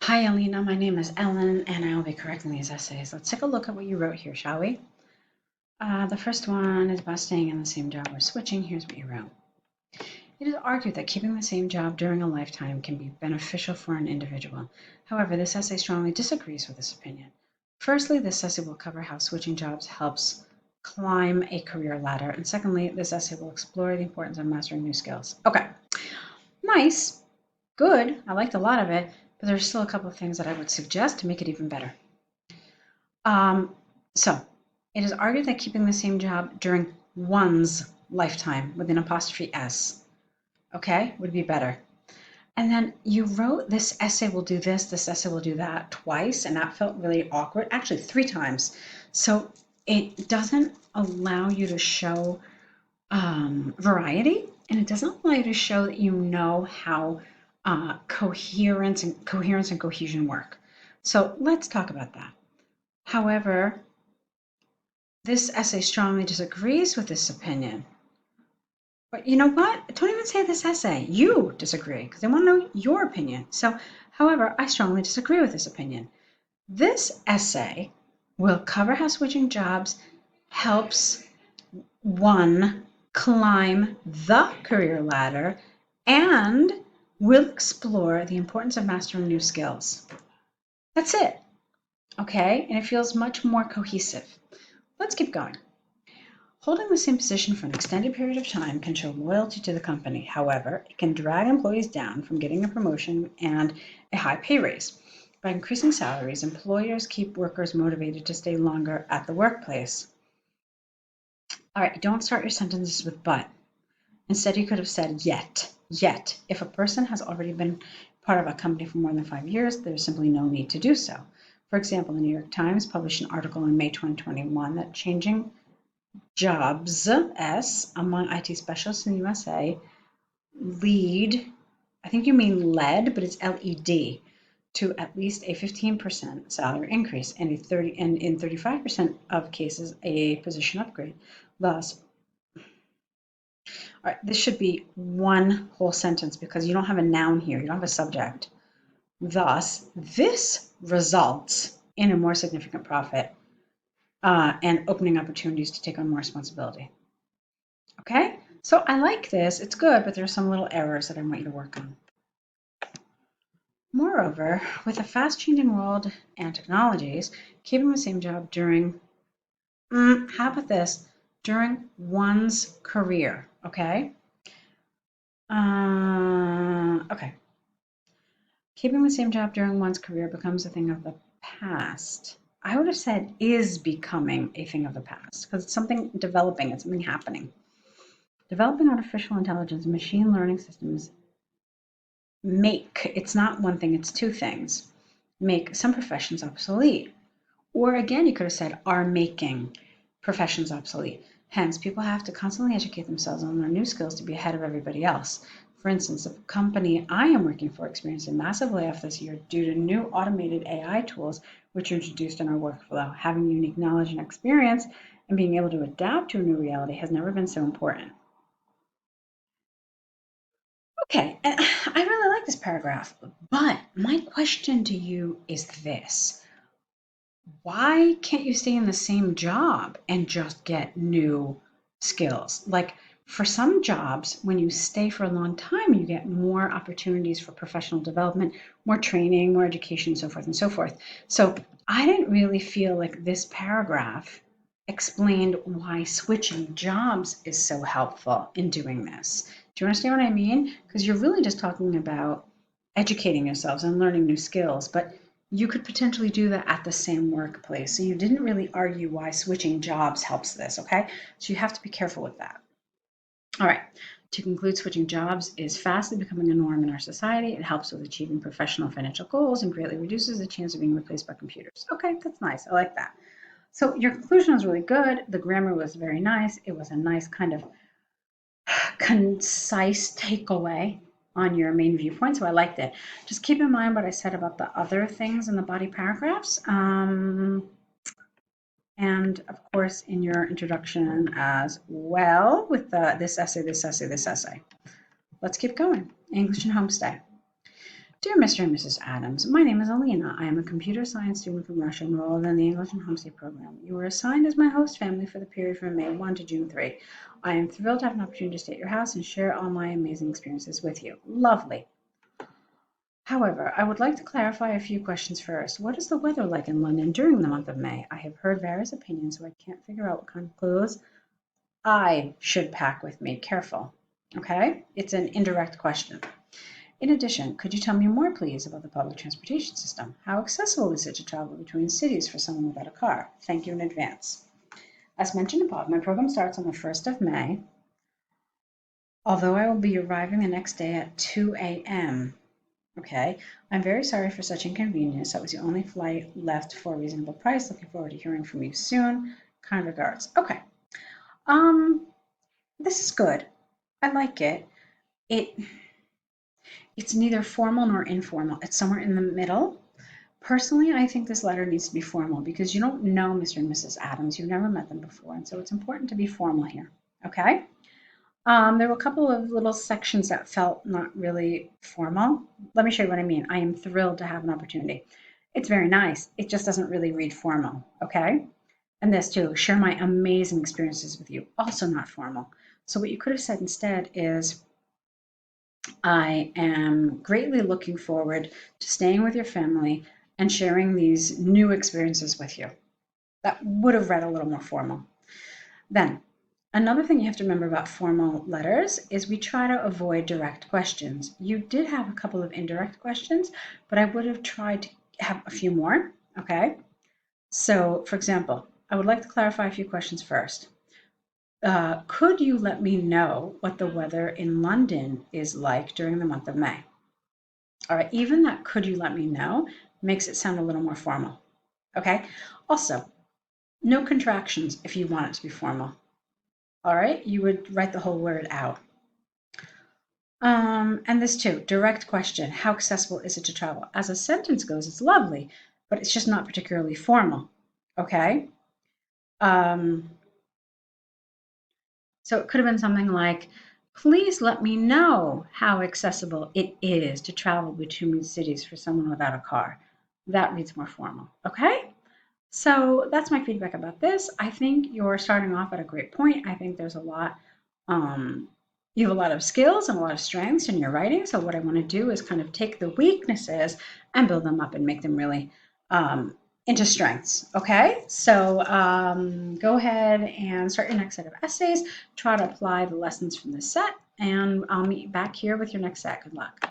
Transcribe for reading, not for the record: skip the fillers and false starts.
Hi, Alina. My name is Ellen, and I will be correcting these essays. Let's take a look at what you wrote here, shall we? The first one is about staying in the same job or switching. Here's what you wrote. It is argued that keeping the same job during a lifetime can be beneficial for an individual. However, this essay strongly disagrees with this opinion. Firstly, this essay will cover how switching jobs helps climb a career ladder. And secondly, this essay will explore the importance of mastering new skills. Okay, nice, good. I liked a lot of it, but there's still a couple of things that I would suggest to make it even better. So it is argued that keeping the same job during one's lifetime with an apostrophe S, okay, would be better. And then you wrote this essay will do this essay will do that twice, and that felt really awkward, actually 3 times. So it doesn't allow you to show variety, and it doesn't allow you to show that you know how coherence and cohesion work. So let's talk about that. However, this essay strongly disagrees with this opinion. But you know what? Don't even say this essay. You disagree, because I want to know your opinion. So, however, I strongly disagree with this opinion. This essay will cover how switching jobs helps one climb the career ladder and will explore the importance of mastering new skills. That's it. Okay? And it feels much more cohesive. Let's keep going. Holding the same position for an extended period of time can show loyalty to the company. However, it can drag employees down from getting a promotion and a high pay raise. By increasing salaries, employers keep workers motivated to stay longer at the workplace. All right, don't start your sentences with but. Instead, you could have said yet. Yet. If a person has already been part of a company for more than 5 years, there's simply no need to do so. For example, the New York Times published an article in May 2021 that changing jobs among IT specialists in the USA lead, I think you mean led, but it's LED, to at least a 15% salary increase and in 35% of cases a position upgrade. Thus, all right, this should be one whole sentence because you don't have a noun here, you don't have a subject. Thus, this results in a more significant profit and opening opportunities to take on more responsibility. Okay, so I like this, it's good, but there's some little errors that I want you to work on. Moreover, with a fast-changing world and technologies, keeping the same job during, how about this, during one's career, okay? Okay. Keeping the same job during one's career becomes a thing of the past. I would have said is becoming a thing of the past because it's something developing, it's something happening. Developing artificial intelligence and machine learning systems it's not one thing, it's two things, make some professions obsolete. Or again, you could have said are making professions obsolete. Hence, people have to constantly educate themselves and learn new skills to be ahead of everybody else. For instance, the company I am working for experienced a massive layoff this year due to new automated AI tools which are introduced in our workflow. Having unique knowledge and experience and being able to adapt to a new reality has never been so important. Okay, and I really like this paragraph, but my question to you is this. Why can't you stay in the same job and just get new skills? Like for some jobs, when you stay for a long time, you get more opportunities for professional development, more training, more education, so forth and so forth. So I didn't really feel like this paragraph explained why switching jobs is so helpful in doing this. Do you understand what I mean? Because you're really just talking about educating yourselves and learning new skills, but you could potentially do that at the same workplace. So you didn't really argue why switching jobs helps this, okay? So you have to be careful with that. All right, to conclude, switching jobs is fastly becoming a norm in our society. It helps with achieving professional financial goals and greatly reduces the chance of being replaced by computers. Okay, that's nice. I like that. So your conclusion was really good. The grammar was very nice. It was a nice kind of concise takeaway on your main viewpoint, so I liked it. Just keep in mind what I said about the other things in the body paragraphs. And of course, in your introduction as well with this essay. Let's keep going. English and homestay. Dear Mr. and Mrs. Adams, my name is Alina. I am a computer science student from Russia enrolled in the English and Home State program. You were assigned as my host family for the period from May 1 to June 3. I am thrilled to have an opportunity to stay at your house and share all my amazing experiences with you. Lovely. However, I would like to clarify a few questions first. What is the weather like in London during the month of May? I have heard various opinions, so I can't figure out what kind of clothes I should pack with me. Careful. Okay? It's an indirect question. In addition, could you tell me more, please, about the public transportation system? How accessible is it to travel between cities for someone without a car? Thank you in advance. As mentioned above, my program starts on the 1st of May, although I will be arriving the next day at 2 a.m. Okay, I'm very sorry for such inconvenience. That was the only flight left for a reasonable price. Looking forward to hearing from you soon. Kind regards. Okay. This is good. I like it. It's neither formal nor informal. It's somewhere in the middle. Personally, I think this letter needs to be formal because you don't know Mr. and Mrs. Adams. You've never met them before, and so it's important to be formal here. Okay? There were a couple of little sections that felt not really formal. Let me show you what I mean. I am thrilled to have an opportunity. It's very nice. It just doesn't really read formal. Okay? And this too, share my amazing experiences with you. Also not formal. So what you could have said instead is, I am greatly looking forward to staying with your family and sharing these new experiences with you. That would have read a little more formal. Then, another thing you have to remember about formal letters is we try to avoid direct questions. You did have a couple of indirect questions, but I would have tried to have a few more, okay? So, for example, I would like to clarify a few questions first. Could you let me know what the weather in London is like during the month of May? All right, even that could you let me know makes it sound a little more formal. Okay, also, no contractions if you want it to be formal. All right, you would write the whole word out. And this too, direct question, how accessible is it to travel? As a sentence goes, it's lovely, but it's just not particularly formal. Okay. So it could have been something like, please let me know how accessible it is to travel between cities for someone without a car. That reads more formal, okay? So that's my feedback about this. I think you're starting off at a great point. I think there's a lot, you have a lot of skills and a lot of strengths in your writing. So what I want to do is kind of take the weaknesses and build them up and make them really into strengths. Okay, so go ahead and start your next set of essays. Try to apply the lessons from this set, and I'll meet you back here with your next set. Good luck.